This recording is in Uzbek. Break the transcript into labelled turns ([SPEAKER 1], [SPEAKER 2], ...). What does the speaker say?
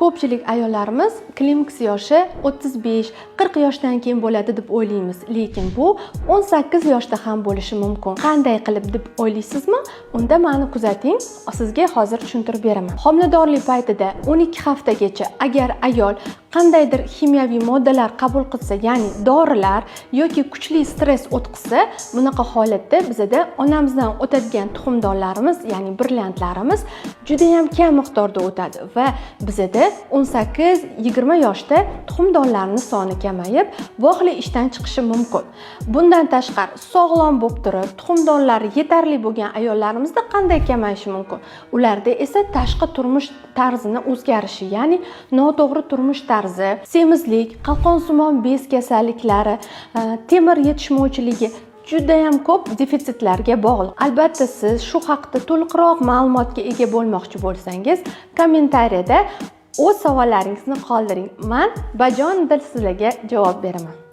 [SPEAKER 1] Ko'pchilik ayollarimiz klimaks yoshi 35-40 yoshdan keyin bo'ladi deb o'ylaymiz, lekin bu 18 yoshda ham bo'lishi mumkin. Qanday qilib deb o'ylaysizmi? Unda meni kuzating, sizga hozir tushuntirib beraman. Homiladorlik paytida 12 haftagacha agar ayol qandaydir kimyoviy moddalar qabul qilsa, ya'ni dorilar yoki kuchli stress o'tkazsa, bunaqa holatda bizda onamizdan o'tadigan tuxumdonlarimiz, ya'ni brilliantlarimiz juda ham kam miqdorda o'tadi va bizda 18-20 yoshda tuxumdonlarning soni kamayib, voqli ishdan chiqishi mumkin. Bundan tashqari, sog'lom bo'lib turib, tuxumdonlari yetarli bo'lgan ayollarimizda qanday kamayishi mumkin? Ularda esa tashqi turmush tarzini o'zgarishi, ya'ni noto'g'ri turmush tarzi, semizlik, qalqonsimon bez kasalliklari, temir yetishmovchiligi juda ham ko'p defitsitlarga bog'liq. Albatta, siz shu haqda to'liqroq ma'lumotga ega bo'lmoqchi bo'lsangiz, kommentariyada o'z savollaringizni qoldiring. Men bajonidil sizlarga javob beraman.